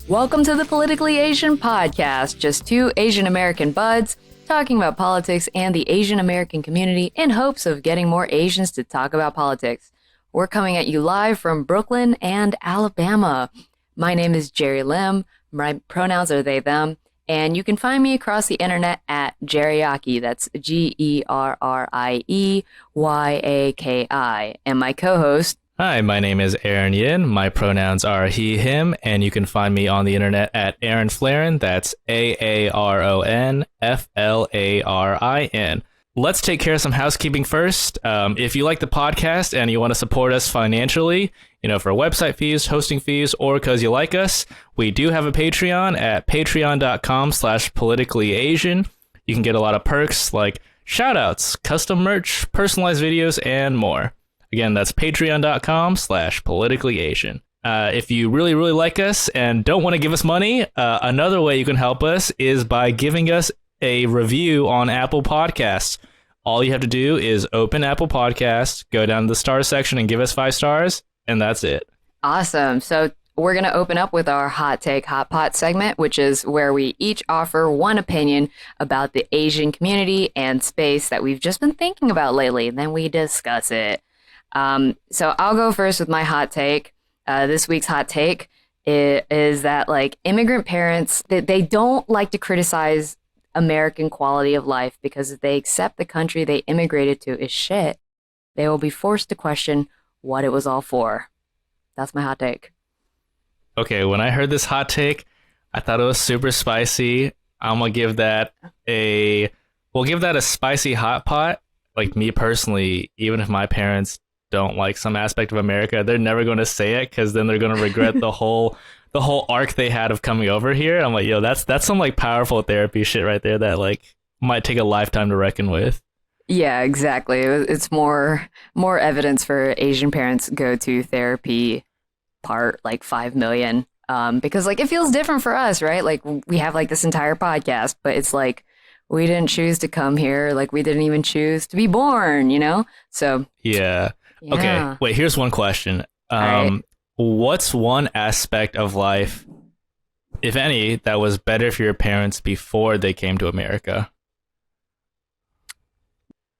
Welcome to the Politically Asian podcast, just two Asian American buds talking about politics and the Asian American community in hopes of getting more Asians to talk about politics. We're coming at you live from Brooklyn and Alabama. My name is Gerrie Lim. My pronouns are they, them. And you can find me across the internet at Gerriaki. That's Gerrieyaki. And my co-host. Hi, my name is Aaron Yin. My pronouns are he, him, and you can find me on the internet at Aaron Flarin. That's AARONFLARIN. Let's take care of some housekeeping first. If you like the podcast and you want to support us financially, for website fees, hosting fees, or because you like us, we do have a Patreon at patreon.com/politicallyasian. You can get a lot of perks like shoutouts, custom merch, personalized videos, and more. Again, that's patreon.com/politicallyasian. If you really, really like us and don't want to give us money, another way you can help us is by giving us a review on Apple Podcasts. All you have to do is open Apple Podcasts, go down to the stars section and give us 5 stars, and that's it. Awesome. So we're going to open up with our Hot Take Hot Pot segment, which is where we each offer one opinion about the Asian community and space that we've just been thinking about lately, and then we discuss it. So I'll go first with my hot take. This week's hot take is that immigrant parents, they don't like to criticize American quality of life because if they accept the country they immigrated to is shit, they will be forced to question what it was all for. That's my hot take. Okay, when I heard this hot take, I thought it was super spicy. I'm gonna give that we'll give that a spicy hot pot. Like me personally, even if my parents don't like some aspect of America, they're never going to say it because then they're going to regret the whole arc they had of coming over here. I'm like, yo, that's some powerful therapy shit right there that might take a lifetime to reckon with. Yeah, exactly. It's more evidence for Asian parents go to therapy part 5 million because it feels different for us, right? We have this entire podcast, but it's we didn't choose to come here. We didn't even choose to be born, So yeah. Okay, wait, here's one question. Right. What's one aspect of life, if any, that was better for your parents before they came to America?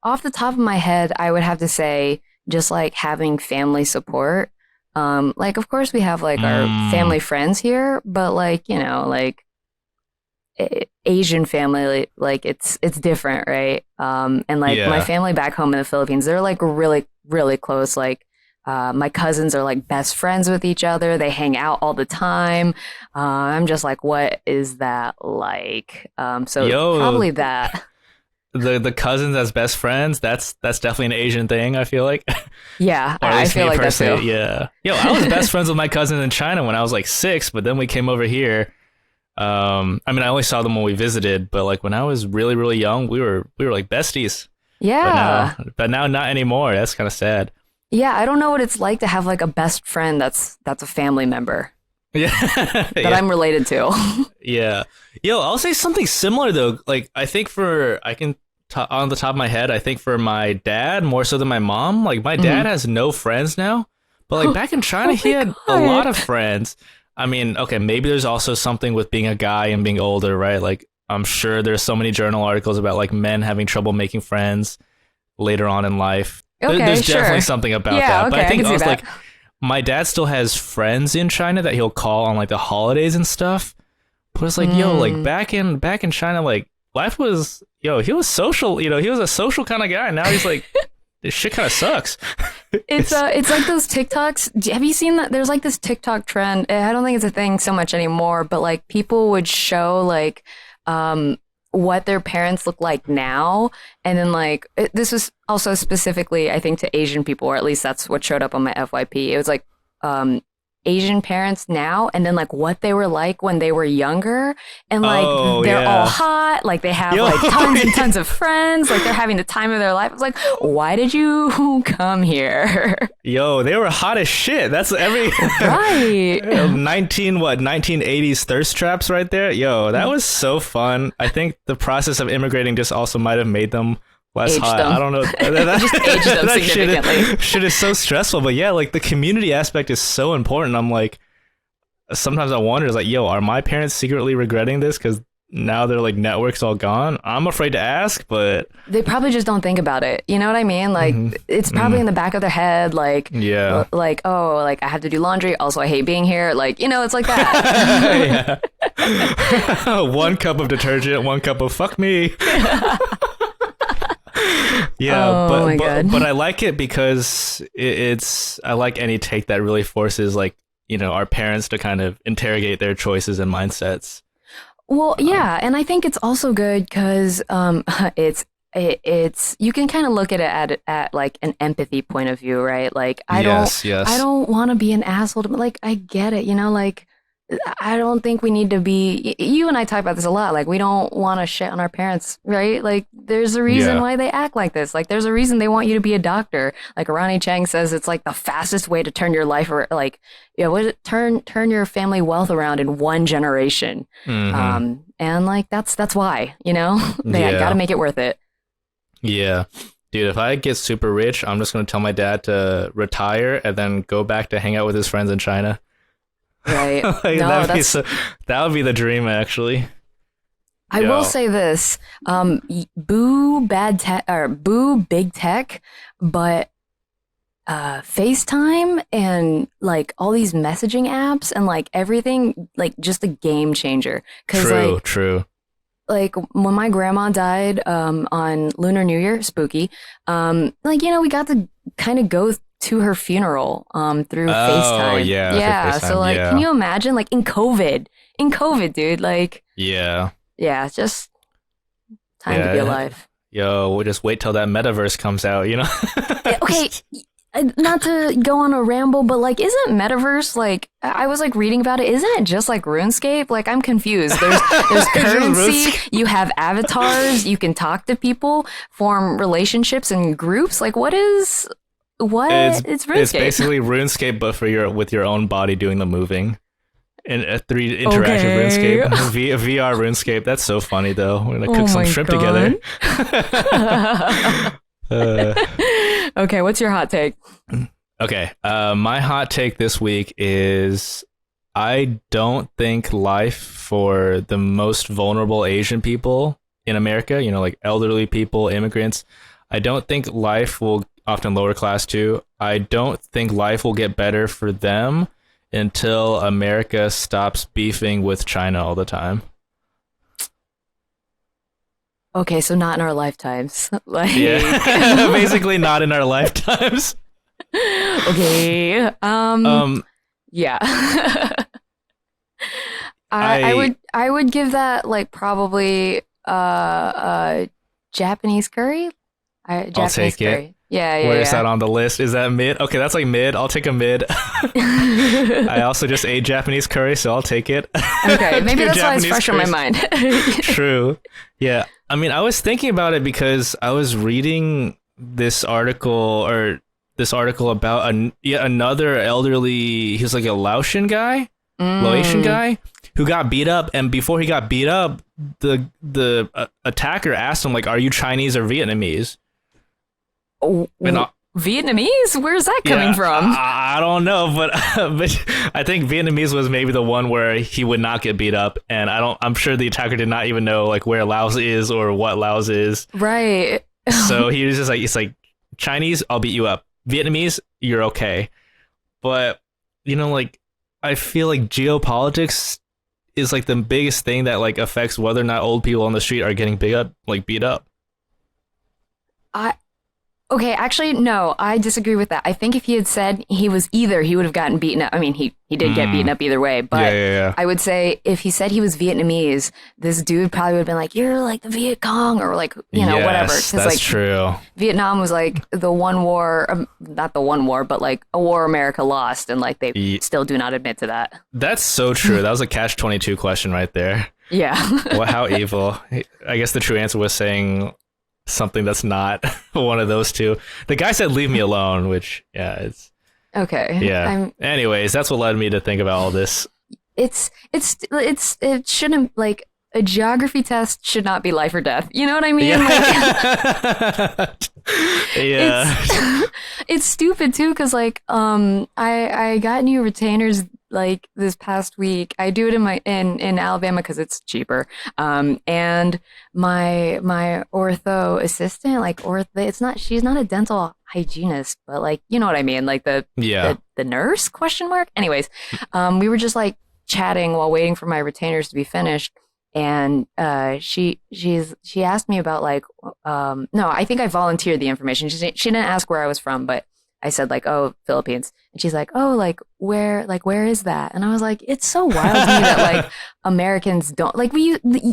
Off the top of my head, I would have to say just having family support. Of course we have our family friends here, but Asian family, it's different, right? And my family back home in the Philippines, they're really, really close. My cousins are best friends with each other. They hang out all the time. I'm just what is that like? Probably that. The cousins as best friends, that's definitely an Asian thing, I feel like. Yeah, I feel like that too. Yeah. Yo, I was best friends with my cousin in China when I was 6, but then we came over here. I only saw them when we visited, but when I was really, really young, we were besties. Yeah. But now not anymore. That's kind of sad. Yeah, I don't know what it's like to have a best friend that's a family member. Yeah. that I'm related to. Yeah. Yo, I'll say something similar though. I think on the top of my head, I think for my dad more so than my mom. My dad has no friends now, but back in China, he had a lot of friends. Okay, maybe there's also something with being a guy and being older, right? I'm sure there's so many journal articles about men having trouble making friends later on in life. Okay, there's sure. definitely something about that. Okay, but I think can also my dad still has friends in China that he'll call on the holidays and stuff. But it's yo, back in China, life was, he was social, he was a social kind of guy. Now he's this shit kind of sucks. It's those TikToks. Have you seen that? There's this TikTok trend. I don't think it's a thing so much anymore, but people would show what their parents look like now, and then this was also specifically I think to Asian people, or at least that's what showed up on my FYP. It was Asian parents now, and then what they were like when they were younger, and they're all hot, they have tons and tons of friends, they're having the time of their life. It's why did you come here? Yo, they were hot as shit. That's every right 1980s thirst traps right there. Yo, that was so fun. I think the process of immigrating just also might have made them less aged hot. Them. I don't know. Just aged them significantly. Shit is so stressful, but yeah, the community aspect is so important. I'm sometimes I wonder, is like, yo, are my parents secretly regretting this because now their like network's all gone? I'm afraid to ask, but They probably just don't think about it. You know what I mean? Like it's probably in the back of their head, like yeah. like, oh, like I have to do laundry. Also, I hate being here. Like, you know, it's like that. Yeah. 1 cup of detergent, 1 cup of fuck me. Yeah, Oh my God. but I like it because it's I like any take that really forces like, you know, our parents to kind of interrogate their choices and mindsets. Well, yeah, and I think it's also good because it's you can kind of look at it at like an empathy point of view, right? Like Yes. I don't want to be an asshole, but like I get it, you know, like I don't think we need to be. You and I talk about this a lot. Like we don't want to shit on our parents, right? Like there's a reason Yeah. why they act like this. Like there's a reason they want you to be a doctor. Like Ronnie Chang says, it's like the fastest way to turn your life, or like what is it? Turn your family wealth around in 1 generation. And like that's why, you know, they Yeah. got to make it worth it. Yeah. Dude, if I get super rich, I'm just going to tell my dad to retire and then go back to hang out with his friends in China. Right. Like, No, that would be the dream, actually. I Yo. will say this, boo bad tech or boo big tech, but FaceTime and like all these messaging apps and like everything, like just a game changer. Cause True. like when my grandma died on Lunar New Year, spooky, like, you know, we got to kind of go to her funeral through FaceTime. Yeah, through Yeah. FaceTime, So like, yeah. can you imagine like in COVID, dude, like, Yeah. yeah, it's just time to be Yeah. alive. Yo, we'll just wait till that metaverse comes out, you know? Okay, not to go on a ramble, but like, isn't metaverse like? I was like reading about it. Isn't it just like RuneScape? Like, I'm confused. There's currency. You have avatars. You can talk to people, form relationships and groups. Like, what? It's RuneScape. It's basically RuneScape, but for with your own body doing the moving. And a 3 interactive RuneScape, VR RuneScape. That's so funny though. We're gonna cook some shrimp together. Okay, what's your hot take? Okay, my hot take this week is I don't think life for the most vulnerable Asian people in America, you know, like elderly people, immigrants, I don't think life will, often lower class too, I don't think life will get better for them until America stops beefing with China all the time. Okay, so not in our lifetimes. Like, Yeah, basically not in our lifetimes. Okay. Yeah. I would give that like probably Japanese curry. Japanese I'll take curry. it. Yeah. Where is that on the list? Is that mid? Okay, that's like mid. I'll take a mid. I also just ate Japanese curry, so I'll take it. Okay, maybe that's why it's Japanese fresh on my curry. mind. True. Yeah. I mean, I was thinking about it because I was reading this article about yet another elderly, he's like a Laotian guy, who got beat up, and before he got beat up, the attacker asked him like, "Are you Chinese or Vietnamese?" Vietnamese? Where's that coming from? I don't know, but I think Vietnamese was maybe the one where he would not get beat up, and I'm sure the attacker did not even know like where Laos is or what Laos is. Right. So he was just like, it's like, Chinese, I'll beat you up. Vietnamese, you're okay. But you know, like, I feel like geopolitics is like the biggest thing that like affects whether or not old people on the street are getting beat up. Okay, actually, no, I disagree with that. I think if he had said he was either, he would have gotten beaten up. I mean, he did get beaten up either way, but Yeah. I would say if he said he was Vietnamese, this dude probably would have been like, you're like the Viet Cong, or like, you know, Yes, whatever. 'Cause, that's like, true. Vietnam was like the one war, not the one war, but like a war America lost, and like they still do not admit to that. That's so true. That was a catch-22 question right there. Yeah. Well, how evil. I guess the true answer was saying something that's not one of those two. The guy said, leave me alone, which, yeah, it's... Okay. Yeah. Anyways, that's what led me to think about all this. It shouldn't, like, a geography test should not be life or death. You know what I mean? Yeah. Like, Yeah. it's stupid too, because like I got new retainers like this past week. I do it in Alabama because it's cheaper. And my ortho assistant, like it's not she's not a dental hygienist, but like you know what I mean, like Yeah. the nurse question mark. Anyways, we were just like chatting while waiting for my retainers to be finished. And she asked me about like no, I think I volunteered the information. She didn't ask where I was from, but I said like, oh, Philippines. And she's like, oh, where is that? And I was like, it's so wild to me that like Americans don't like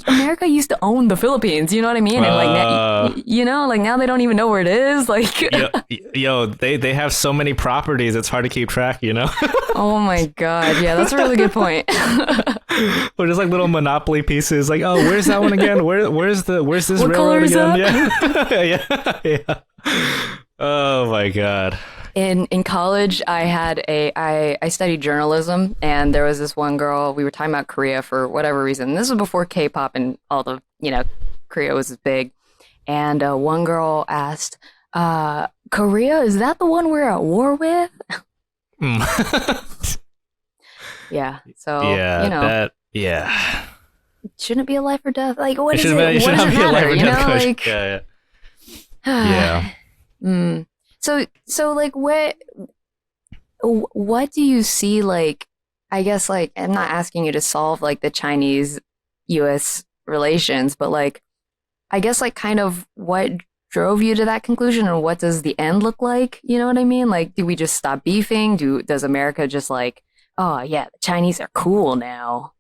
America used to own the Philippines. You know what I mean? And like, like now they don't even know where it is. Like, they have so many properties. It's hard to keep track, you know? Oh my God. Yeah, that's a really good point. Or just like little Monopoly pieces. Like, oh, where's that one again? Where's this what railroad again? That? Yeah. Yeah. Oh my God. In college, I studied journalism, and there was this one girl. We were talking about Korea for whatever reason. This was before K-pop and all the Korea was big. And one girl asked, "Korea, is that the one we're at war with?" Yeah. So shouldn't it be a life or death? Like, what is it? What does it matter? You know, like yeah. So like what do you see, like, I guess, like, I'm not asking you to solve like the Chinese US relations, but like I guess like kind of what drove you to that conclusion, and what does the end look like? You know what I mean? Like, do we just stop beefing? Does America just like, oh yeah, the Chinese are cool now?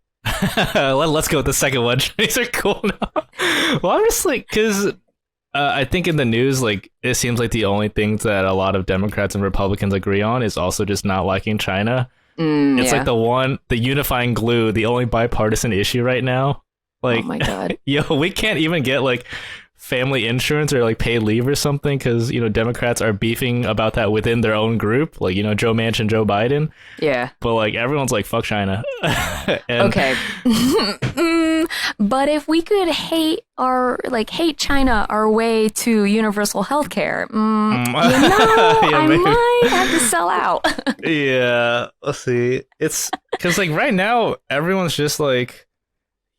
Let's go with the second one. Chinese are cool now. Well, I'm just like, because I think in the news, like, it seems like the only things that a lot of Democrats and Republicans agree on is also just not liking China. It's like the unifying glue, the only bipartisan issue right now. Like, oh my God. We can't even get like family insurance or like paid leave or something because Democrats are beefing about that within their own group, like Joe Manchin, Joe Biden. Yeah, but like everyone's like, fuck China. Okay. But if we could hate China our way to universal health care, I might have to sell out. Yeah, let's see. It's because like right now everyone's just like,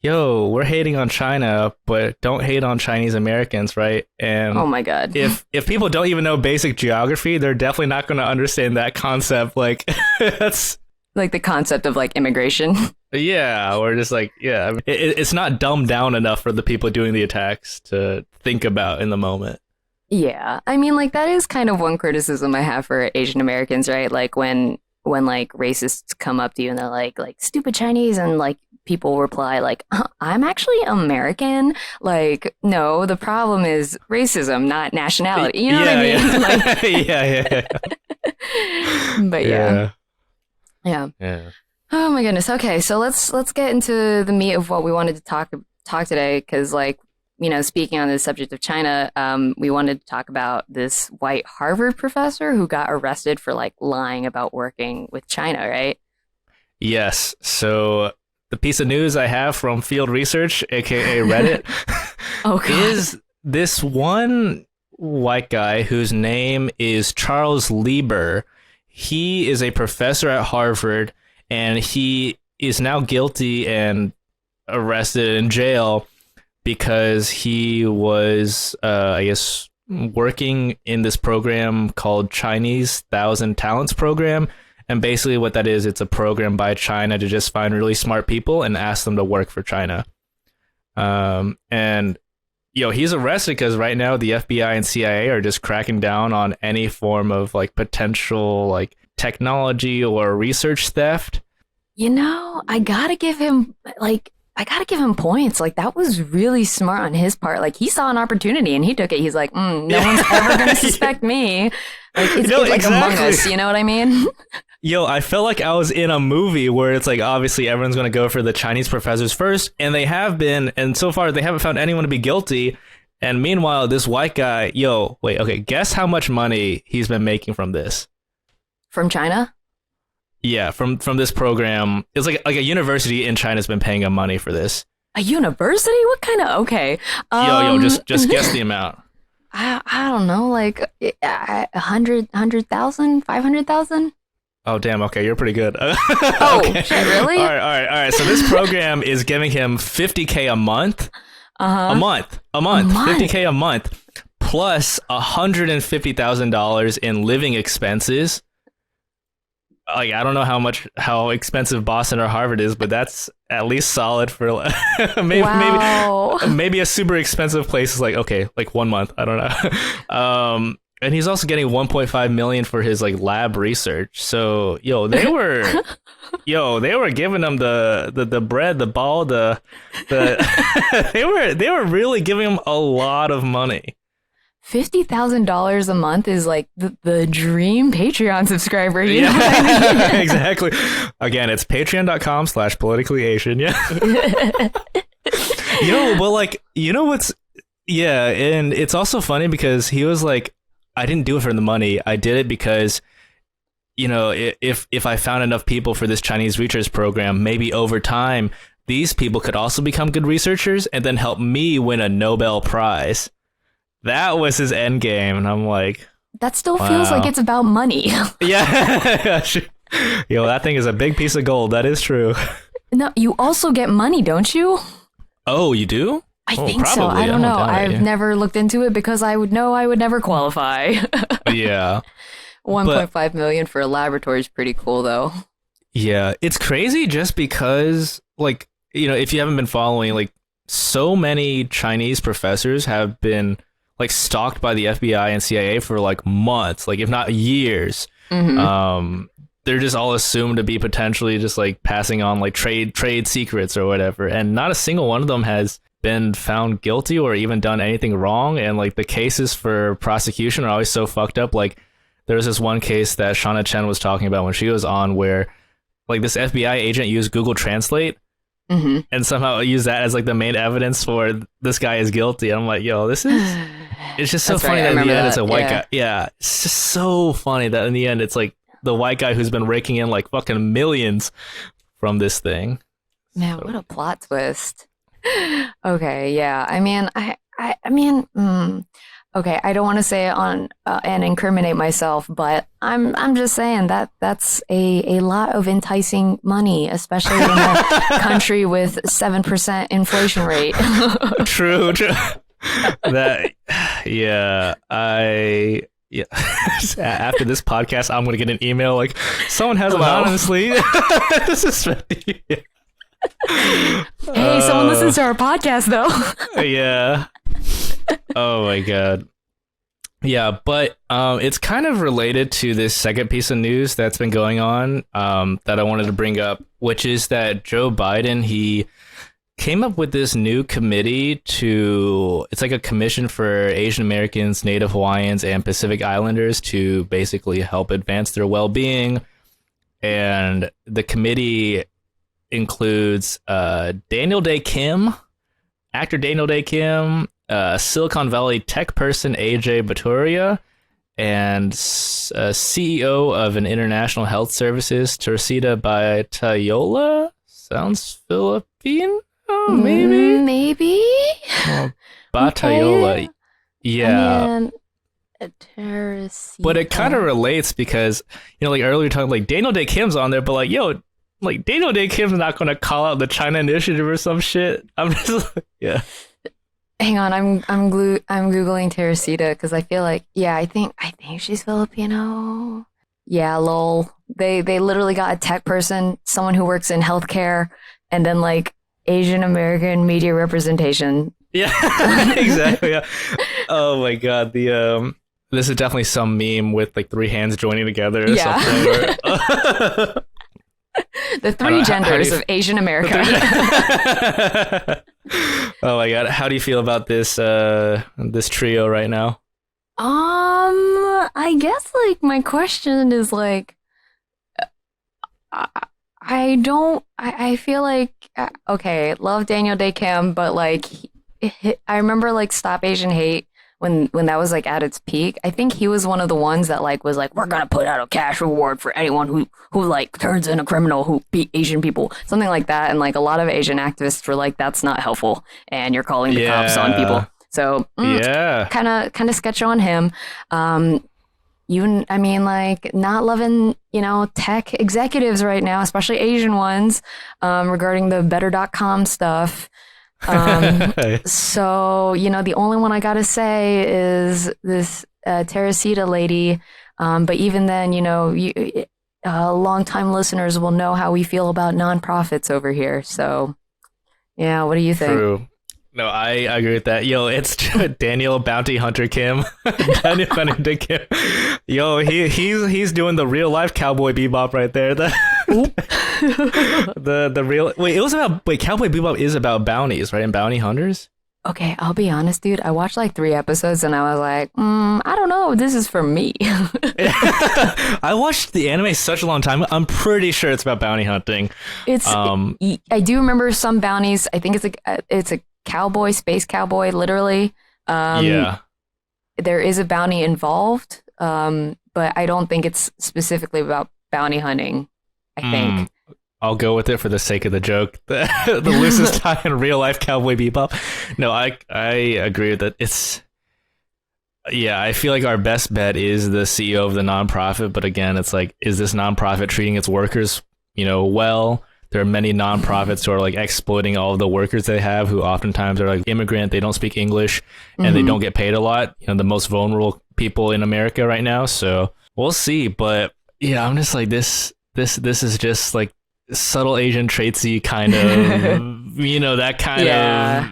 yo, we're hating on China, but don't hate on Chinese Americans, right? And oh my God, if people don't even know basic geography, they're definitely not going to understand that concept. Like, that's like the concept of like immigration. Yeah, or just like, yeah, I mean, it's not dumbed down enough for the people doing the attacks to think about in the moment. Yeah, I mean, like, that is kind of one criticism I have for Asian Americans, right? Like when like racists come up to you and they're like stupid Chinese, and like people reply like, I'm actually American. Like, no, the problem is racism, not nationality. You know what I mean? Yeah. Like, yeah. But yeah. Oh my goodness. Okay, so let's get into the meat of what we wanted to talk today, because like, speaking on the subject of China, we wanted to talk about this white Harvard professor who got arrested for like lying about working with China, right? Yes. So the piece of news I have from Field Research, aka Reddit, is this one white guy whose name is Charles Lieber. He is a professor at Harvard, and he is now guilty and arrested in jail because he was, I guess, working in this program called Chinese Thousand Talents Program. And basically what that is, it's a program by China to just find really smart people and ask them to work for China. And, he's arrested because right now the FBI and CIA are just cracking down on any form of like potential like technology or research theft. I gotta give him points. Like, that was really smart on his part. Like, he saw an opportunity and he took it. He's like, no one's ever gonna suspect me. Like, it's like Among Us, you know what I mean? I felt like I was in a movie where it's like, obviously everyone's going to go for the Chinese professors first, and they have been, and so far they haven't found anyone to be guilty. And meanwhile, this white guy, guess how much money he's been making from this? From China? Yeah, from this program. It's like a university in China's been paying him money for this. A university? What kind of, okay. Just guess the amount. I don't know, like 100,000, 500,000? Oh, damn. Okay, you're pretty good. Oh, Okay. shit, really? All right. So this program is giving him $50K a month. Uh-huh. A month. $50K a month. Plus $150,000 in living expenses. Like, I don't know how expensive Boston or Harvard is, but that's at least solid for maybe a super expensive place is like, okay, like 1 month. I don't know. And he's also getting 1.5 million for his like lab research. So, they were giving him the bread, the ball, the they were really giving him a lot of money. $50,000 a month is like the dream Patreon subscriber. You know what I mean? Exactly. Again, it's patreon.com/politicallyasian. Yeah. But like, what's, yeah. And it's also funny because he was like, I didn't do it for the money. I did it because, if I found enough people for this Chinese research program, maybe over time, these people could also become good researchers and then help me win a Nobel Prize. That was his end game, and I'm like, that still feels like it's about money. Yeah. That thing is a big piece of gold. That is true. No, you also get money, don't you? Oh, you do? I think so. I don't know. I've never looked into it because I would know I would never qualify. Yeah. 1.5 million for a laboratory is pretty cool, though. Yeah, it's crazy just because, like, if you haven't been following, like, so many Chinese professors have been like stalked by the FBI and CIA for like months, like if not years. Mm-hmm. They're just all assumed to be potentially just like passing on like trade secrets or whatever, and not a single one of them has been found guilty or even done anything wrong. And like the cases for prosecution are always so fucked up. Like there was this one case that Shauna Chen was talking about when she was on, where like this FBI agent used Google Translate. Mm-hmm. And somehow use that as like the main evidence for this guy is guilty. And I'm like, it's just so funny that in the end it's a white guy. Yeah, it's just so funny that in the end it's like the white guy who's been raking in like fucking millions from this thing. Man, what a plot twist. Okay, yeah. I mean, okay, I don't want to say it on and incriminate myself, but I'm just saying that's a lot of enticing money, especially in a country with 7% inflation rate. True. After this podcast, I'm gonna get an email like someone has anonymously. This is funny. Hey, someone listens to our podcast though. Yeah. Oh my god. Yeah, but it's kind of related to this second piece of news that's been going on that I wanted to bring up, which is that Joe Biden, he came up with this new committee it's like a commission for Asian Americans, Native Hawaiians, and Pacific Islanders to basically help advance their well-being. And the committee includes Daniel Dae Kim, actor Daniel Dae Kim, Silicon Valley tech person AJ Baturia, and CEO of an international health services, Teresita Batayola. Sounds Philippine? Oh, maybe. Batayola. Okay. Yeah. Teresita. But it kind of relates because, like earlier we talking like Daniel Dae Kim's on there, but like, like Daniel Dae Kim's not going to call out the China Initiative or some shit. I'm just like, yeah. Hang on, I'm googling Teresita because I feel like I think she's Filipino. Yeah, lol. They literally got a tech person, someone who works in healthcare, and then like Asian American media representation. Yeah, exactly. Yeah. Oh my god, this is definitely some meme with like three hands joining together or something. The three genders of Asian America. Oh my god, how do you feel about this this trio right now? I guess like my question is like, I feel like okay, love Daniel Dae Kim, but like I remember like Stop Asian Hate when that was like at its peak. I think he was one of the ones that like was like, we're gonna put out a cash reward for anyone who like turns in a criminal who beat Asian people, something like that. And like a lot of Asian activists were like, that's not helpful, and you're calling the cops on people. So kind of sketch on him. I mean, like, not loving, tech executives right now, especially Asian ones, regarding the better.com stuff. So, the only one I gotta say is this Teresita lady. But even then, longtime listeners will know how we feel about nonprofits over here. So, yeah, what do you think? True. No, I agree with that. Yo, it's Daniel Bounty Hunter Kim. Daniel Bounty Hunter Kim. Yo, he's doing the real life Cowboy Bebop right there. The real Cowboy Bebop is about bounties, right? And bounty hunters. Okay, I'll be honest, dude. I watched like 3 episodes and I was like, I don't know if this is for me. I watched the anime such a long time. I'm pretty sure it's about bounty hunting. I do remember some bounties. I think it's a cowboy, space cowboy, literally. Yeah. There is a bounty involved, but I don't think it's specifically about bounty hunting, I think. I'll go with it for the sake of the joke. The loosest tie in real life Cowboy Bebop. No, I agree with that. I feel like our best bet is the CEO of the nonprofit. But again, it's like, is this nonprofit treating its workers, well? There are many nonprofits who are like exploiting all of the workers they have, who oftentimes are like immigrant. They don't speak English and they don't get paid a lot. The most vulnerable people in America right now. So we'll see. But yeah, I'm just like, this is just like subtle Asian traitsy kind of, that kind of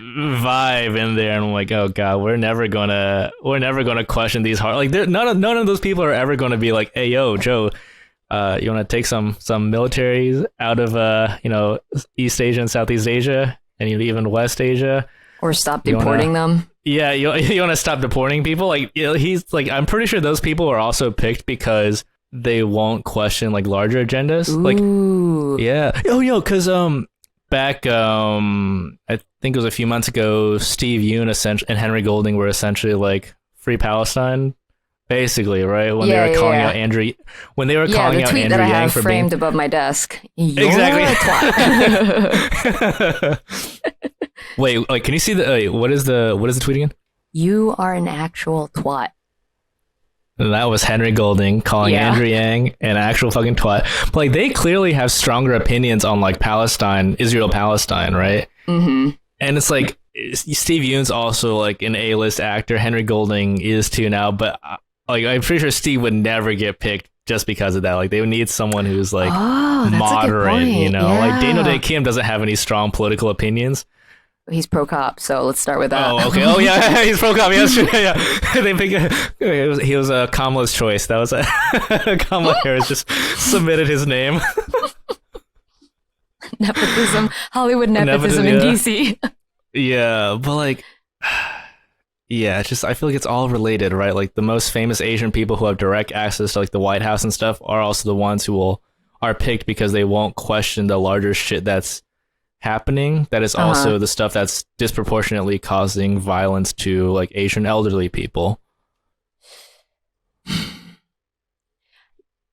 vibe in there. And I'm like, oh god, we're never gonna question these hard. Like, none of those people are ever gonna be like, hey, yo, Joe, you want to take some militaries out of East Asia and Southeast Asia, and even West Asia, or stop deporting them. Yeah, you want to stop deporting people. Like, he's like, I'm pretty sure those people are also picked because they won't question like larger agendas. Ooh. Like, yeah. Oh, because back I think it was a few months ago, Steve Yoon and Henry Golding were essentially like Free Palestine, basically, right? When they were calling out Andrew, the tweet that I have framed above my desk. Exactly. Wait, like, can you see what is the tweet again? You are an actual twat. And that was Henry Golding calling Andrew Yang an actual fucking twat. But like, they clearly have stronger opinions on like Israel-Palestine, right? Mm-hmm. And it's like, Steve Yoon's also like an A-list actor. Henry Golding is too now, but like, I'm pretty sure Steve would never get picked just because of that. Like, they would need someone who's like moderate, like Daniel Dae Kim doesn't have any strong political opinions. He's pro-cop, so let's start with that. Oh, okay. Oh, yeah, he's pro-cop. Yeah, sure. Yeah, he was Kamala's choice. That was Kamala Harris just submitted his name. Nepotism, Hollywood nepotism in DC. Yeah, but like, yeah, it's just, I feel like it's all related, right? Like, the most famous Asian people who have direct access to like the White House and stuff are also the ones who are picked because they won't question the larger shit that's happening. That is also the stuff that's disproportionately causing violence to like Asian elderly people.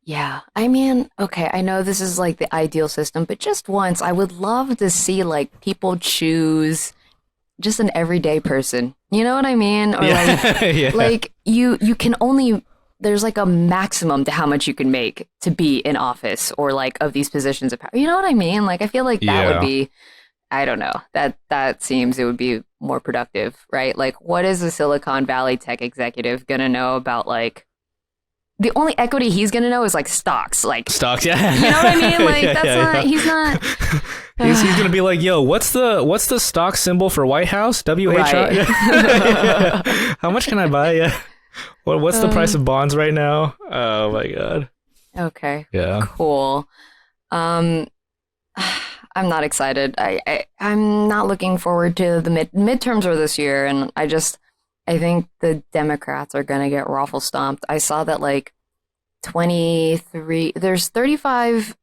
Yeah, I mean, okay, I know this is like the ideal system, but just once I would love to see like people choose just an everyday person. You know what I mean? Or like you can only, there's like a maximum to how much you can make to be in office or like of these positions of power. You know what I mean? Like, I feel like that would be, I don't know, that seems it would be more productive, right? Like, what is a Silicon Valley tech executive gonna know about like, the only equity he's gonna know is like stocks, yeah. You know what I mean? Like, he's not. He's gonna be like, yo, what's the stock symbol for White House? WHI. Right. How much can I buy? Yeah. What's the price of bonds right now? Oh my god. Okay. Yeah. Cool. I'm not excited. I'm not looking forward to the midterms are this year, and I think the Democrats are gonna get raffle stomped. I saw that like 23. There's 35.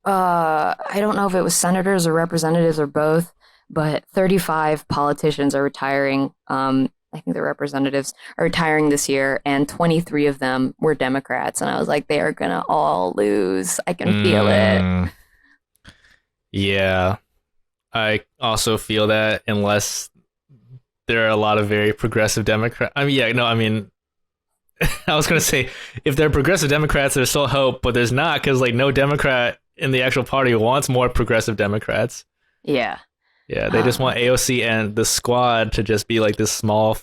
I don't know if it was senators or representatives or both, but 35 politicians are retiring. I think the representatives are retiring this year, and 23 of them were Democrats. And I was like, they are going to all lose. I can feel it. Yeah. I also feel that unless there are a lot of very progressive Democrats. I mean, I was gonna say, if they're progressive Democrats, there's still hope, but there's not, because like no Democrat in the actual party wants more progressive Democrats. Yeah. Yeah, they just want AOC and the squad to just be like this small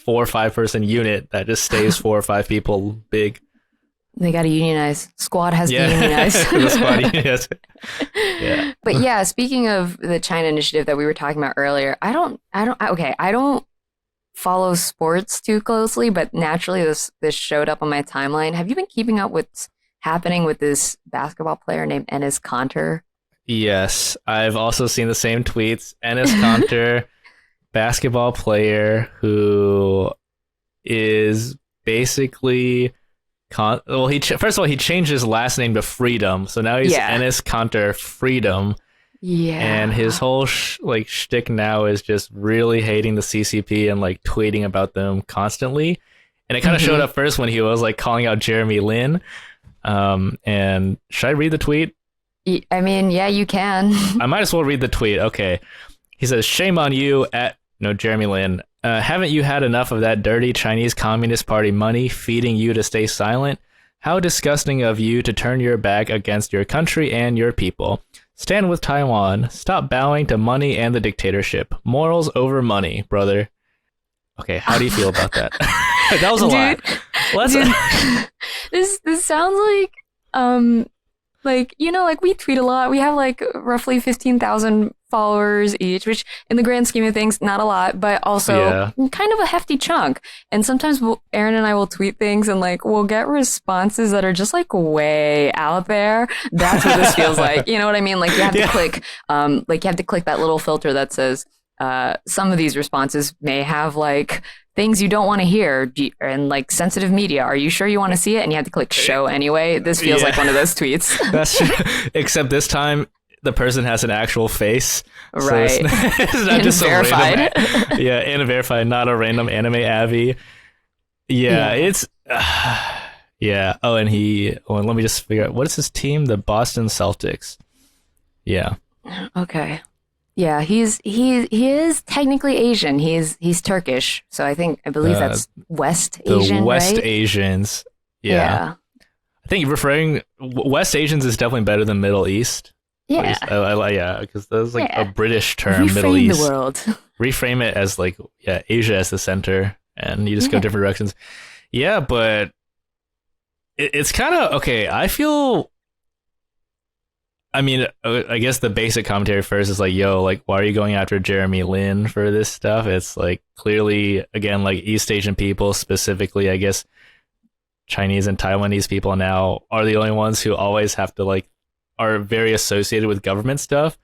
4 or 5 person unit that just stays 4 or 5 people big. They got to unionize. Squad has to unionize. The squad, yes. Yeah. But yeah, speaking of the China initiative that we were talking about earlier, I don't follow sports too closely, but naturally this showed up on my timeline. Have you been keeping up with what's happening with this basketball player named Enes Kanter? Yes, I've also seen the same tweets. Enes Kanter, basketball player who is basically first of all, he changed his last name to Freedom, so now he's Enes Kanter Freedom. Yeah, and his whole shtick now is just really hating the CCP and like tweeting about them constantly. And it kind of showed up first when he was like calling out Jeremy Lin. And should I read the tweet? I mean, yeah, you can. I might as well read the tweet. Okay. He says, "Shame on you Jeremy Lin. Haven't you had enough of that dirty Chinese Communist Party money feeding you to stay silent? How disgusting of you to turn your back against your country and your people. Stand with Taiwan. Stop bowing to money and the dictatorship. Morals over money, brother." Okay, how do you feel about that? That was a lot. This sounds like, you know, like we tweet a lot. We have like roughly 15,000 followers each, which in the grand scheme of things, not a lot, but also kind of a hefty chunk. And sometimes Aaron and I will tweet things and like we'll get responses that are just like way out there. That's what this feels like. You know what I mean? Like you have to click, that little filter that says, some of these responses may have like things you don't want to hear and like sensitive media. Are you sure you want to see it? And you have to click show anyway. This feels like one of those tweets. That's true. Except this time the person has an actual face. Right. So it's not just verified. And verified, not a random anime avi. It's Oh, and let me just figure out, what is his team? The Boston Celtics. Yeah. Okay. Yeah, he is technically Asian. He's Turkish, so I believe that's West Asian. The West right? Asians. Yeah. I think West Asians is definitely better than Middle East. Yeah. Because that's like a British term. Middle East. Reframe the world. Reframe it as like Asia as the center, and you just go different directions. Yeah, but it's kind of okay. I mean, I guess the basic commentary first is like, why are you going after Jeremy Lin for this stuff? It's like clearly, again, like East Asian people, specifically, I guess, Chinese and Taiwanese people now are the only ones who always have to like, are very associated with government stuff.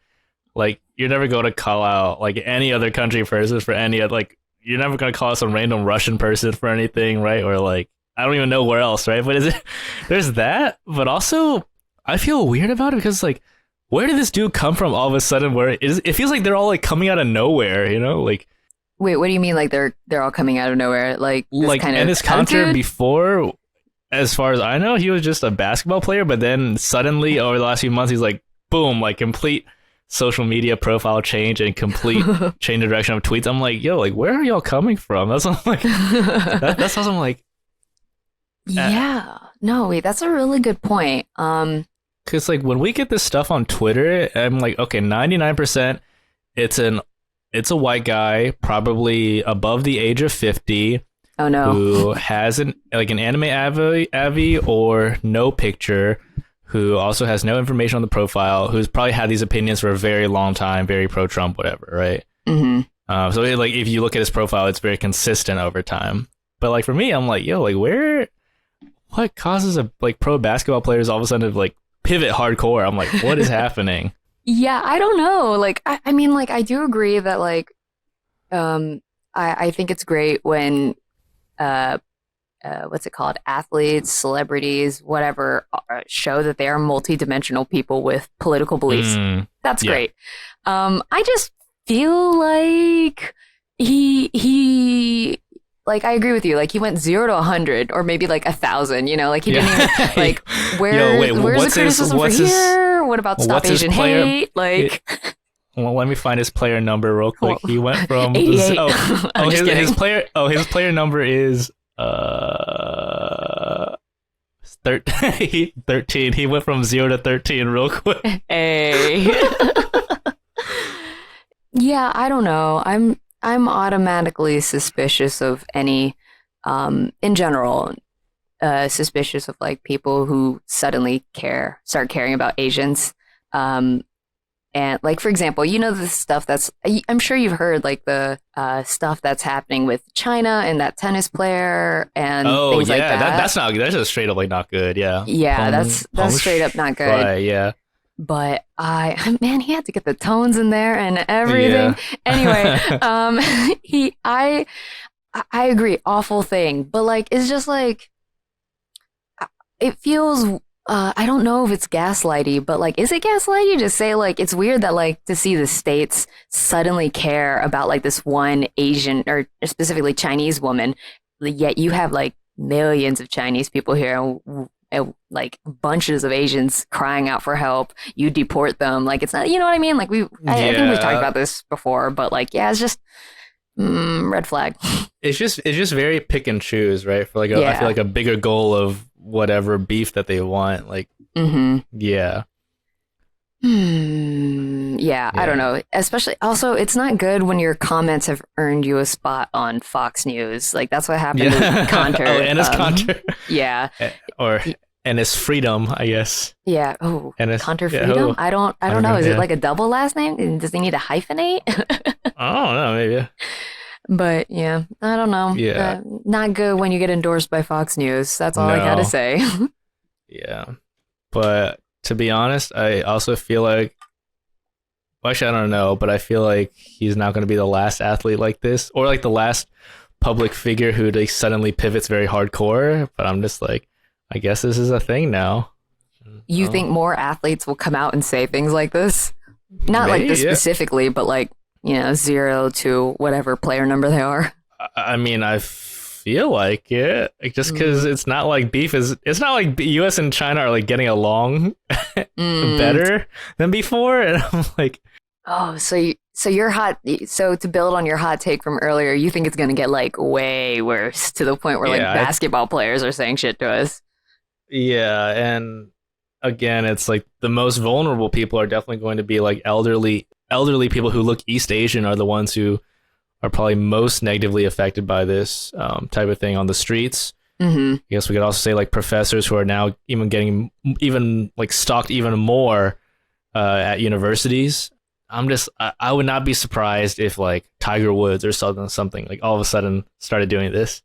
Like, you're never going to call out like any other country person for any, like, you're never going to call out some random Russian person for anything, right? Or like, I don't even know where else, right? But there's that, but also, I feel weird about it because, like, where did this dude come from all of a sudden? Where it feels like they're all like coming out of nowhere, you know? Like, wait, what do you mean? Like they're all coming out of nowhere? Like kind of Enes Kanter before, as far as I know, he was just a basketball player, but then suddenly over the last few months, he's like, boom, like complete social media profile change and complete change of direction of tweets. I'm like, like, where are y'all coming from? That's what I'm like. That's what I'm like. Yeah. No, wait, that's a really good point. Because like when we get this stuff on Twitter, I'm like, okay, 99%, it's a white guy, probably above the age of 50. Oh no. Who has an anime avi or no picture, who also has no information on the profile, who's probably had these opinions for a very long time, very pro-Trump, whatever, right? Mm-hmm. So like if you look at his profile, it's very consistent over time. But like for me, I'm like, what causes a like pro basketball players all of a sudden to like pivot hardcore? I'm like, what is happening? Yeah, I don't know. Like, I mean, like, I do agree that like, I think it's great when, what's it called? Athletes, celebrities, whatever, show that they are multidimensional people with political beliefs. That's great. I just feel like he like, I agree with you. Like, he went 0 to 100, or maybe like 1,000. You know, like he didn't even like. Where's the criticism for here? What about stop Asian hate? Like, well, let me find his player number real quick. He went from 88. his player number is 13. He went from 0 to 13 real quick. Hey. Yeah, I don't know. I'm automatically suspicious of any, in general, suspicious of like people who suddenly start caring about Asians. And like, for example, you know, the stuff I'm sure you've heard like the stuff that's happening with China and that tennis player and things like that. That's just straight up like not good. Yeah. Yeah, that's straight up not good. Right, yeah. But man, he had to get the tones in there and everything. Yeah. Anyway, I agree, awful thing. But like, it's just like, it feels, I don't know if it's gaslighty, but like, is it gaslighty to say like, it's weird that like to see the States suddenly care about like this one Asian or specifically Chinese woman, yet you have like millions of Chinese people here and like bunches of Asians crying out for help. You deport them. Like, it's not, you know what I mean? Like I think we've talked about this before, but like, yeah, it's just red flag. It's just very pick and choose, right? For like I feel like a bigger goal of whatever beef that they want. Like, yeah. Yeah, I don't know. Especially, also, it's not good when your comments have earned you a spot on Fox News. Like, that's what happened with Conter. Ennis Conter. Yeah. Or Ennis Freedom, I guess. Yeah. Oh, Ennis, Conter Freedom? I don't know. Is it like a double last name? Does he need to hyphenate? I don't know, maybe. But yeah, I don't know. Yeah. Not good when you get endorsed by Fox News. That's all I gotta say. Yeah. But to be honest, I also feel like, well, actually, I don't know, but I feel like he's not going to be the last athlete like this, or like the last public figure who like suddenly pivots very hardcore. But I'm just like, I guess this is a thing now. You think more athletes will come out and say things like this? Not Maybe, like this specifically, but like, 0 to whatever player number they are. I mean, I feel like it, like, just because it's not like it's not like U.S. and China are like getting along better than before, and I'm like, oh, so you're hot. So to build on your hot take from earlier, you think it's gonna get like way worse to the point where like basketball players are saying shit to us. Yeah, and again, it's like the most vulnerable people are definitely going to be like elderly people who look East Asian are the ones who are probably most negatively affected by this type of thing on the streets. I guess we could also say like professors who are now even getting like stalked even more at universities. I would not be surprised if like Tiger Woods or something like all of a sudden started doing this.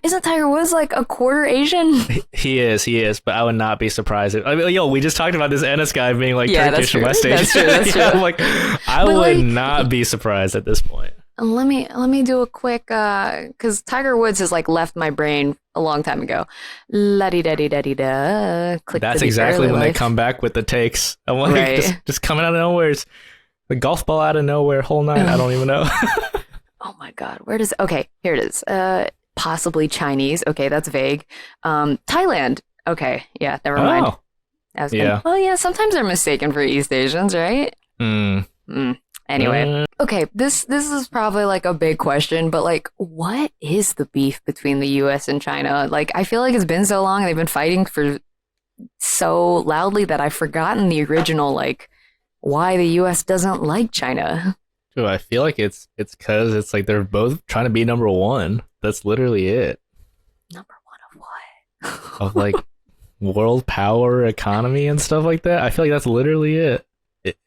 Isn't Tiger Woods like a quarter Asian? He is, but I would not be surprised. We just talked about this Ennis guy being like Turkish or West Asian. That's true. I'm like, I would not be surprised at this point. Let me do a quick, because Tiger Woods has like left my brain a long time ago. La-di-da-di-da-di-da. That's exactly when they come back with the takes. I'm like, just coming out of nowhere. It's the golf ball out of nowhere, whole night. I don't even know. Oh my God, okay, here it is. Possibly Chinese. Okay, that's vague. Thailand. Okay, yeah, never mind. Well, yeah, sometimes they're mistaken for East Asians, right? Anyway, okay, this is probably like a big question, but like, what is the beef between the U.S. and China? Like, I feel like it's been so long, they've been fighting for so loudly that I've forgotten the original, like, why the U.S. doesn't like China. Dude, I feel like it's because it's like they're both trying to be number one. That's literally it. Number one of what? Of like world power, economy, and stuff like that. I feel like that's literally it.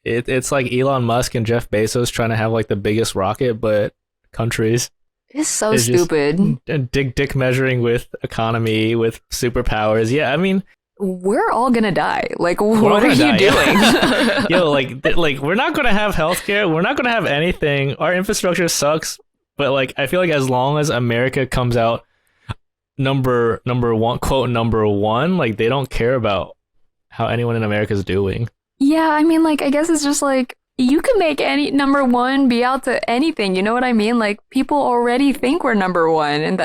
It's like Elon Musk and Jeff Bezos trying to have like the biggest rocket, but countries. It's so stupid. Dick measuring with economy, with superpowers. Yeah, I mean, we're all gonna die. Like, what are you doing? Yo, like we're not gonna have healthcare. We're not gonna have anything. Our infrastructure sucks. But like, I feel like as long as America comes out number one, quote number one, like they don't care about how anyone in America is doing. Yeah, I mean, like, I guess it's just like you can make any number one be out to anything. You know what I mean? Like, people already think we're number one, and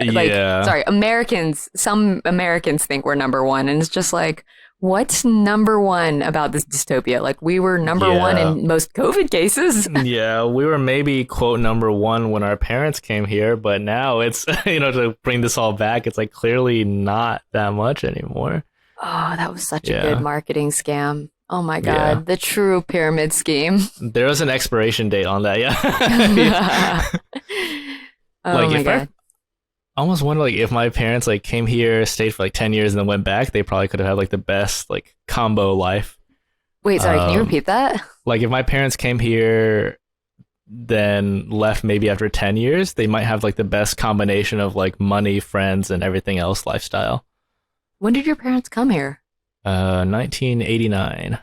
some Americans think we're number one, and it's just like, what's number one about this dystopia? Like, we were number one in most COVID cases. Yeah, we were maybe, quote, number one when our parents came here, but now it's, to bring this all back, it's like clearly not that much anymore. Oh, that was such a good Yeah. marketing scam. Oh my Yeah. God, the true pyramid scheme. There was an expiration date on that. Yeah. Oh Like my if I God. almost wonder like if my parents like came here, stayed for like 10 years and then went back, they probably could have had like the best like combo life. Wait, sorry, can you Um repeat that? like if my parents came here then left maybe after 10 years, they might have like the best combination of like money, friends and everything else lifestyle. When did your parents come here? 1989.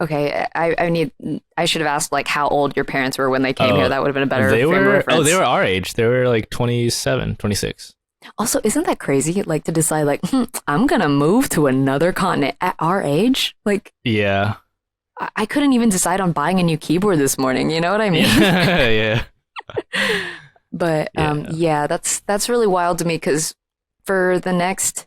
Okay, I should have asked like how old your parents were when they came here. Oh, That would have been a better they frame of were reference. they were our age. They were like 27, 26. Also, isn't that crazy? Like to decide like, I'm gonna move to another continent at our age? Like Yeah. I couldn't even decide on buying a new keyboard this morning. You know what I mean? Yeah. But Yeah. yeah, that's really wild to me because for the next,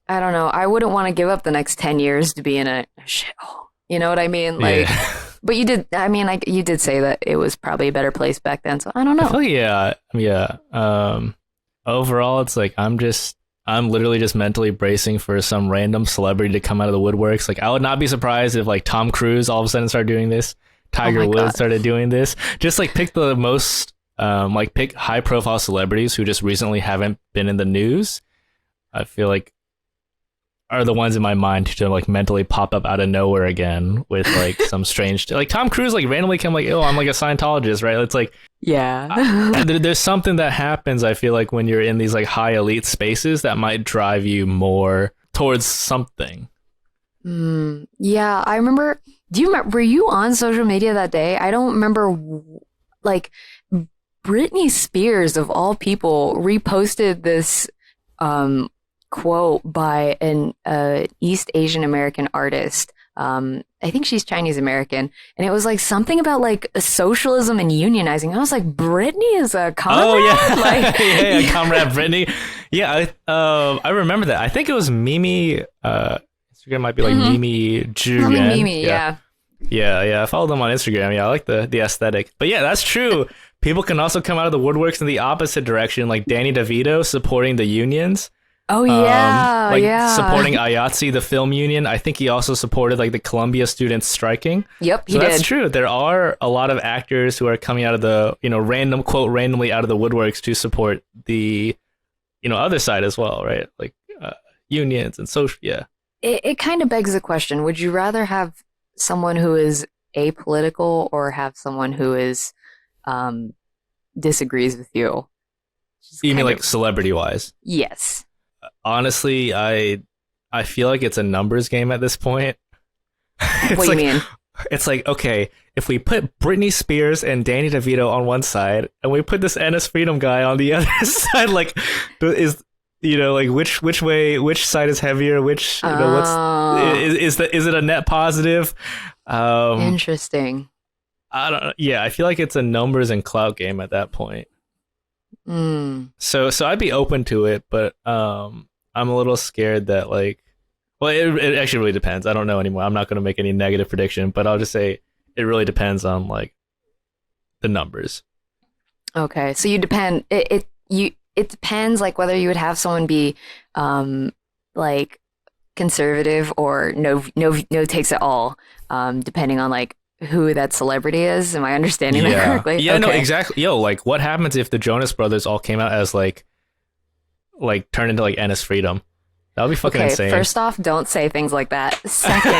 I don't know, I wouldn't want to give up the next 10 years to be in a shithole. You know what I mean? Like, Yeah. but you did. I mean, like you did say that it was probably a better place back then. So I don't I know. feel like, yeah. Overall, it's like I'm literally just mentally bracing for some random celebrity to come out of the woodworks. Like I would not be surprised if like Tom Cruise all of a sudden started doing this, Tiger my Woods God. started doing this. Just like pick the most like pick high profile celebrities who just recently haven't been in the news. I feel like are the ones in my mind to like mentally pop up out of nowhere again with like some strange like Tom Cruise like randomly came like, oh, I'm like a Scientologist, right? It's like Yeah. there's something that happens, I feel like, when you're in these like high elite spaces that might drive you more towards something. Yeah, I remember. Do you remember? Were you on social media that day? I don't remember. Like, Britney Spears, of all people, reposted this quote by an East Asian American artist. I think she's Chinese American, and it was like something about like socialism and unionizing. I was like, Britney is a comrade. Oh yeah, Like, yeah, Comrade Brittany. Yeah, I remember that. I think it was Mimi. Instagram might be like Mimi Zhuyan. Mimi, yeah. Yeah. I follow them on Instagram. Yeah, I like the aesthetic. But yeah, that's true. People can also come out of the woodworks in the opposite direction, like Danny DeVito supporting the unions. Oh yeah, Like yeah. supporting IATSE, the film union. I think he also supported like the Columbia students striking. Yep, he So that's did. true. There are a lot of actors who are coming out of the, randomly out of the woodworks to support the, other side as well, right? Like unions and social. Yeah. It kind of begs the question: would you rather have someone who is apolitical or have someone who is disagrees with you? Just You mean kind like of- celebrity wise? yes. Honestly, I feel like it's a numbers game at this point. It's What do like, you mean? It's like, okay, if we put Britney Spears and Danny DeVito on one side, and we put this NS Freedom guy on the other side, like, is like which side is heavier? Which what's Oh. is it a net positive? Interesting. I don't. Yeah, I feel like it's a numbers and clout game at that point. So I'd be open to it, but I'm a little scared that like. Well, it actually really depends. I don't know anymore. I'm not going to make any negative prediction, but I'll just say it really depends on like the numbers. Okay, so you depend. It depends like whether you would have someone be like conservative or no takes at all, depending on like who that celebrity is. Am I understanding that correctly? Yeah, no, Okay. exactly. Yo, like what happens if the Jonas Brothers all came out as like turned into like NS Freedom? That would be fucking Okay, insane. first off, don't say things like that. Second,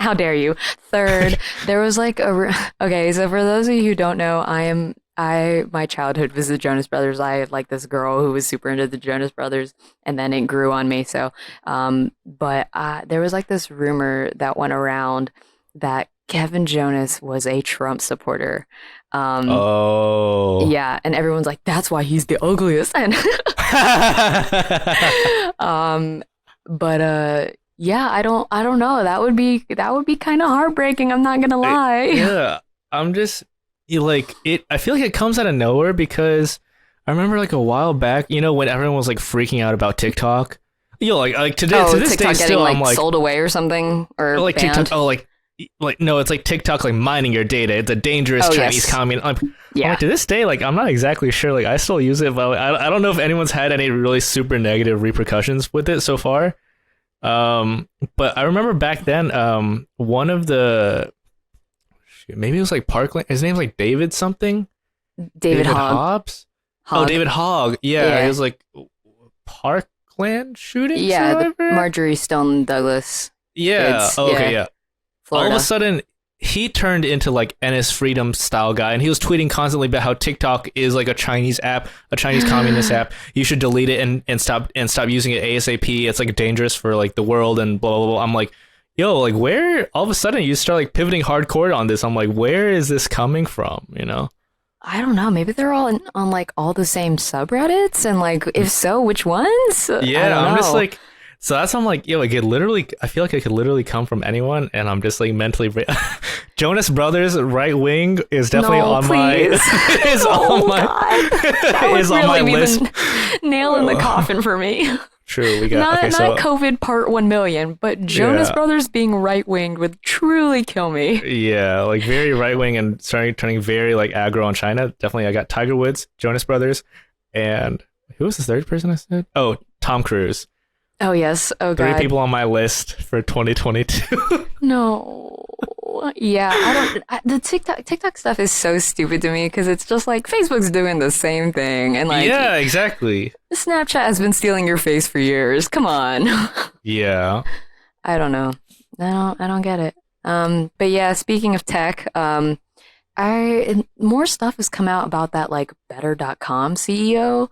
how dare you? Third, there was like okay, so for those of you who don't know, my childhood was the Jonas Brothers. I had like this girl who was super into the Jonas Brothers, and then it grew on me. So, but there was like this rumor that went around that Kevin Jonas was a Trump supporter. Oh. Yeah, and everyone's like, that's why he's the ugliest. And but yeah, I don't know. That would be kind of heartbreaking. I'm not gonna lie. Yeah, I'm just like it. I feel like it comes out of nowhere because I remember like a while back, when everyone was like freaking out about TikTok. Like today to this TikTok day getting still like I'm like sold away or something or like banned. TikTok. Oh, like like no, it's like TikTok like mining your data. It's a dangerous Chinese commune. I'm like, to this day, like I'm not exactly sure. Like I still use it, but like, I don't know if anyone's had any really super negative repercussions with it so far. But I remember back then, one of the maybe it was like Parkland. His name's like David something. David Hobbs. Oh, David Hogg. Yeah, it was like Parkland shooting. Yeah, the Marjorie Stone Douglas. Yeah. Okay. Yeah. Florida. All of a sudden, he turned into like Ennis Freedom style guy, and he was tweeting constantly about how TikTok is like a Chinese app, a Chinese communist app. You should delete it and stop using it ASAP. It's like dangerous for like the world and blah blah blah. I'm like, yo, like where all of a sudden you start like pivoting hardcore on this? I'm like, where is this coming from? You know? I don't know. Maybe they're all on like all the same subreddits, and like if so, which ones? Yeah, I'm just like. So that's I'm like, yo, I feel like it could literally come from anyone, and I'm just like mentally Jonas Brothers right wing is definitely on my is on my that would is really on my be list. The nail in the coffin for me. True, we got not COVID part 1 million, but Jonas Brothers being right winged would truly kill me. Yeah, like very right wing and turning very like aggro on China. Definitely, I got Tiger Woods, Jonas Brothers, and who was the third person I said? Oh, Tom Cruise. Oh, yes. Oh, God. 3 people on my list for 2022. No. Yeah, the TikTok stuff is so stupid to me because it's just like Facebook's doing the same thing. And like, yeah, exactly. Snapchat has been stealing your face for years. Come on. Yeah. I don't know. I don't get it. But yeah, speaking of tech, more stuff has come out about that like Better.com CEO.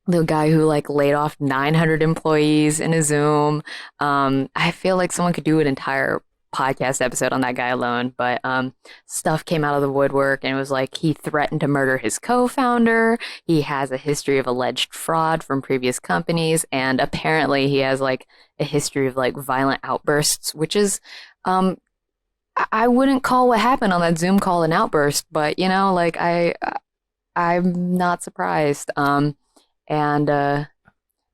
The guy who like laid off 900 employees in a Zoom. I feel like someone could do an entire podcast episode on that guy alone, but stuff came out of the woodwork, and it was like he threatened to murder his co-founder. He has a history of alleged fraud from previous companies, and apparently he has like a history of like violent outbursts, which is I wouldn't call what happened on that Zoom call an outburst, but you know, like I'm not surprised. And I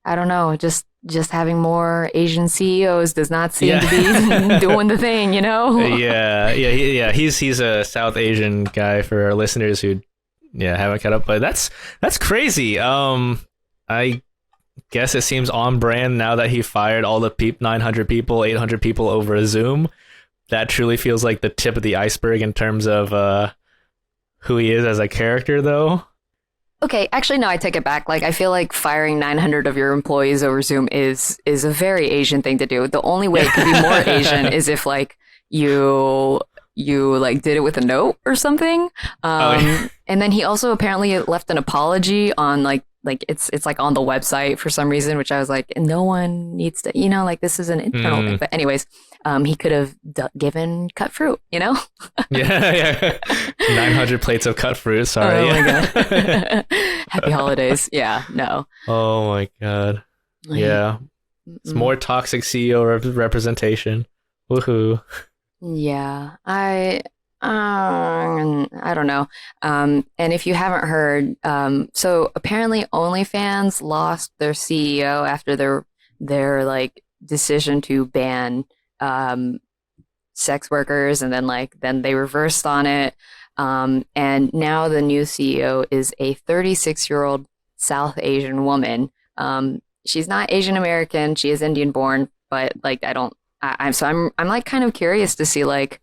don't know, just having more Asian CEOs does not seem to be doing the thing, you know? Yeah. He's a South Asian guy for our listeners who haven't caught up, but that's crazy. I guess it seems on brand now that he fired all the 900 people, 800 people over a Zoom. That truly feels like the tip of the iceberg in terms of who he is as a character, though. Okay, actually, no, I take it back. Like, I feel like firing 900 of your employees over Zoom is a very Asian thing to do. The only way it could be more Asian is if, like, you like did it with a note or something. And then he also apparently left an apology on, like it's like on the website for some reason, which I was like, no one needs to, you know, like this is an internal thing. But anyways, he could have given cut fruit, you know? Yeah. 900 plates of cut fruit. Sorry. Oh my God. Happy holidays. Yeah, no. Oh my God. Yeah. It's more toxic CEO representation. Woohoo. Yeah. I don't know. And if you haven't heard, so apparently OnlyFans lost their CEO after their like decision to ban sex workers, and then they reversed on it. And now the new CEO is a 36-year-old South Asian woman. She's not Asian American. She is Indian born, but like I'm like kind of curious to see like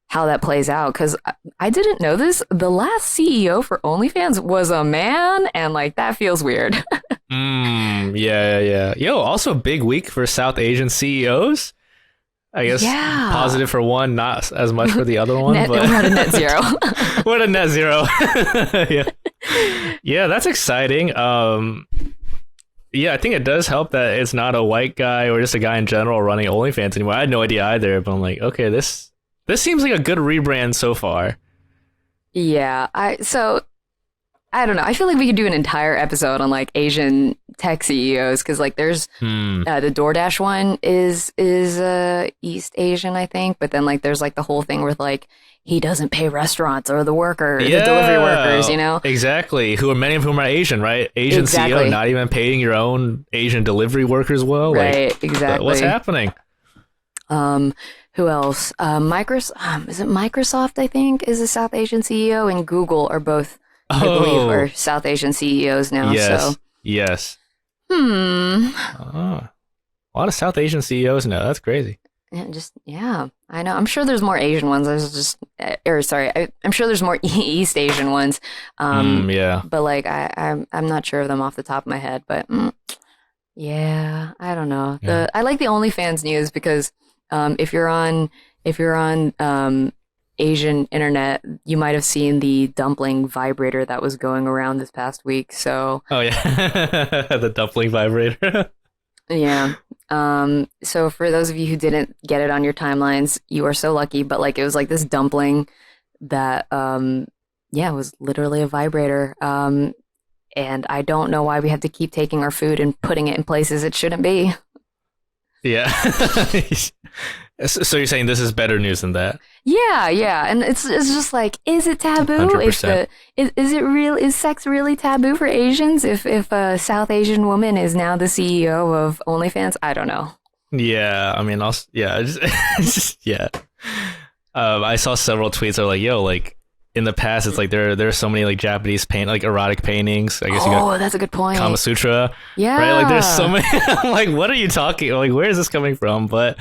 how that plays out, because I didn't know this. The last CEO for OnlyFans was a man, and like that feels weird. Yeah. Yo, also big week for South Asian CEOs. I guess positive for one, not as much for the other one. But we're at a net zero. We're at a net zero. Yeah, that's exciting. Yeah, I think it does help that it's not a white guy or just a guy in general running OnlyFans anymore. I had no idea either, but I'm like, okay, this seems like a good rebrand so far. Yeah, I don't know. I feel like we could do an entire episode on like Asian tech CEOs, because like there's the DoorDash one is East Asian, I think, but then like there's like the whole thing with like he doesn't pay restaurants or the delivery workers, you know? Exactly. Many of whom are Asian, right? Asian exactly. CEO not even paying your own Asian delivery workers well. Right, exactly. What's happening? Who else? Microsoft, is it Microsoft, I think, is a South Asian CEO, and Google are both, I believe, are South Asian CEOs now. Yes. So, Yes. hmm. Oh, a lot of South Asian CEOs now. That's crazy. Yeah, I know. I'm sure there's more Asian ones. I'm sure there's more East Asian ones. Yeah. But like, I'm not sure of them off the top of my head. But yeah, I don't know. Yeah. I like the OnlyFans news because if you're on Asian internet, you might have seen the dumpling vibrator that was going around this past week. So Oh yeah, the dumpling vibrator. yeah. So for those of you who didn't get it on your timelines, you are so lucky. But like, it was like this dumpling that yeah, it was literally a vibrator. And I don't know why we have to keep taking our food and putting it in places it shouldn't be. Yeah. So you're saying this is better news than that? Yeah, and it's just like, is it taboo? 100%. Is it real? Is sex really taboo for Asians? If a South Asian woman is now the CEO of OnlyFans, I don't know. Yeah, I mean, yeah, yeah. I saw several tweets that are like, "Yo, like in the past, it's like there are so many like Japanese like erotic paintings. I guess you got That's a good point. Kama Sutra, Yeah, right? Like there's so many. I'm like, what are you talking? Like, where is this coming from? But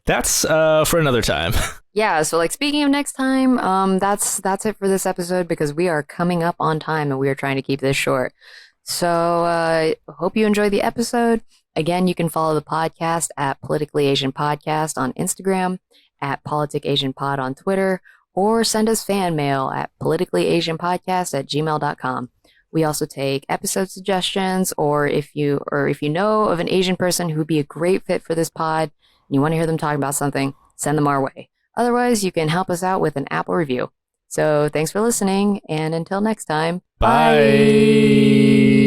that's for another time. Yeah, so like speaking of next time, that's it for this episode because we are coming up on time and we are trying to keep this short. So hope you enjoyed the episode. Again, you can follow the podcast at Politically Asian Podcast on Instagram, at Politic Asian Pod on Twitter, or send us fan mail at politicallyasianpodcast@gmail.com. We also take episode suggestions, or if you know of an Asian person who'd be a great fit for this pod and you want to hear them talk about something, send them our way. Otherwise, you can help us out with an Apple review. So thanks for listening, and until next time, Bye.